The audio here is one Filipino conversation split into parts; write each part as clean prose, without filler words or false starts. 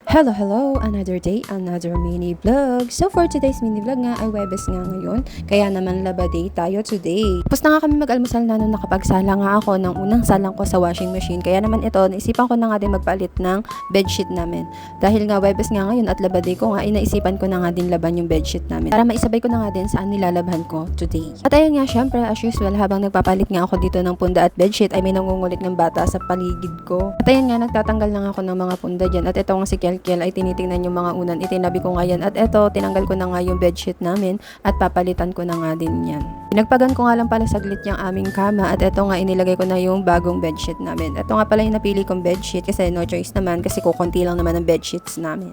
Hello, hello! Another day, another mini vlog. So for today's mini vlog nga ay Webes nga ngayon. Kaya naman laba day tayo today. Tapos na nga kami mag-almusal na nung nakapagsala nga ako ng unang salang ko sa washing machine. Kaya naman ito, naisipan ko na nga din magpalit ng bedsheet namin. Dahil nga Webes nga ngayon at laba day ko nga, inaisipan ko na nga din laban yung bedsheet namin. Para maisabay ko na nga din saan nilalabhan ko today. At ayun nga, syempre as usual, habang nagpapalit nga ako dito ng punda at bedsheet, ay may nangungulit ng bata sa paligid ko. At ayun nga, nagtatanggal na nga ako ng mga punda dyan. At ito nga si Kiel ay tinitingnan yung mga unan, itinabi ko nga yan at eto, tinanggal ko na nga yung bedsheet namin at papalitan ko na nga din yan. Pinagpagan ko nga lang pala saglit yung aming kama at eto nga inilagay ko na yung bagong bedsheet namin. Eto nga pala yung napili kong bedsheet kasi no choice naman kasi kukunti lang naman ang bedsheets namin.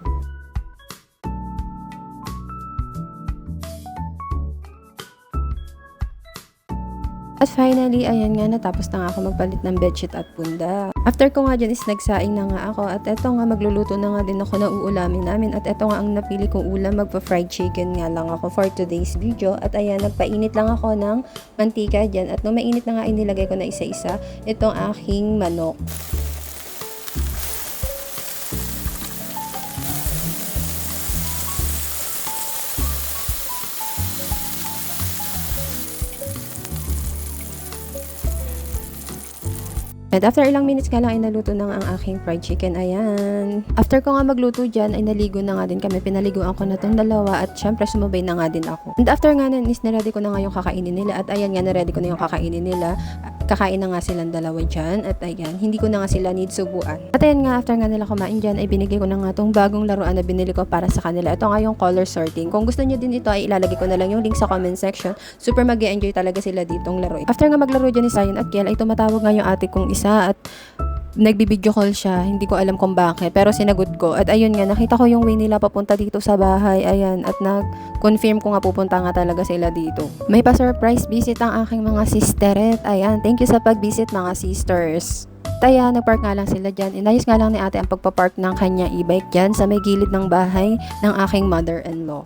At finally, ayan nga, natapos na nga ako magpalit ng bedsheet at punda. After ko nga dyan is nagsaing na nga ako at eto nga magluluto na nga din ako ng uulamin namin at eto nga ang napili kong ulam, magpa-fried chicken nga lang ako for today's video. At ayan, nagpainit lang ako ng mantika dyan at nung mainit na nga inilagay ko na isa-isa itong aking manok. And after ilang minutes nga lang ay naluto na nga ang aking fried chicken. Ayan. After ko nga magluto dyan ay naligo na nga din kami. Pinaliguan ko na tong dalawa at syempre sumabay na nga din ako. And after nga nun is niready ko na nga yung kakainin nila. At ayan nga, naready ko na yung kakainin nila. Kakain na nga silang dalawa dyan. At ayan, hindi ko na nga sila need subuan. At ayan nga, after nga nila kumain dyan ay binigay ko na nga tong bagong laruan na binili ko para sa kanila. Ito nga yung color sorting. Kung gusto nyo din ito ay ilalagay ko na lang yung link sa comment section. Super mag-e-enjoy talaga sila ditong laro. After nga maglaro dyan ni Zion at Kiel ay tumatawag nga yung ate kong isa at nagbibideo call siya. Hindi ko alam kung bakit pero sinagot ko. At ayun nga, nakita ko yung way nila papunta dito sa bahay. Ayan, at nag-confirm ko nga pupunta nga talaga sila dito. May pa-surprise visit ang aking mga sisteret. Ayan, thank you sa pag-visit mga sisters. Kaya nagpark nga lang sila dyan. Inayos nga lang ni ate ang pagpapark ng kanya e-bike dyan sa may gilid ng bahay ng aking mother-in-law.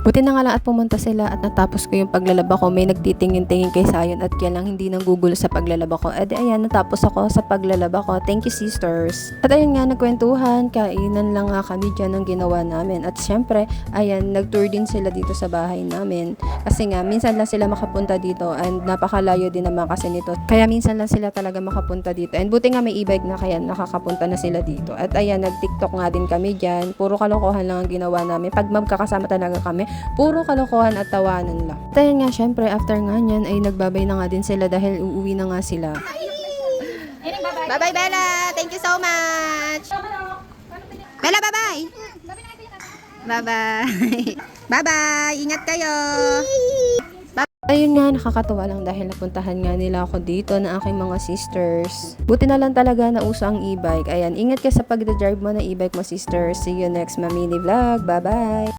Buti na nga lang at pumunta sila at natapos ko yung paglalaba ko. May nagtitingin-tingin kay Zion at kaya lang hindi nanggugulo sa paglalaba ko. At ayan, natapos ako sa paglalaba ko. Thank you sisters. At ayun nga, nagkwentuhan, kainan lang nga kami dyan ang ginawa namin. At syempre, ayan, nagtour din sila dito sa bahay namin. Kasi nga, minsan lang sila makapunta dito and napakalayo din naman kasi nito. Kaya minsan lang sila talaga makapunta dito. And buti nga may e-bike na kaya nakakapunta na sila dito. At ayan, nag-TikTok nga din kami dyan. Puro kalokohan lang ang ginawa namin. Pag magkakasama talaga kami, puro kalokohan at tawanan lang. At ayun nga, syempre, after nga nyan, ay nagbabay na nga din sila dahil uuwi na nga sila. Bye-bye, Bella! Thank you so much! Bella, bye-bye! Bye-bye! Bye-bye! Ingat kayo! Ayun nga, nakakatuwa lang dahil napuntahan nga nila ako dito na aking mga sisters. Buti na lang talaga na uso ang e-bike. Ayan, ingat ka sa pag-drive mo na e-bike mo, sisters. See you next mini vlog. Bye-bye!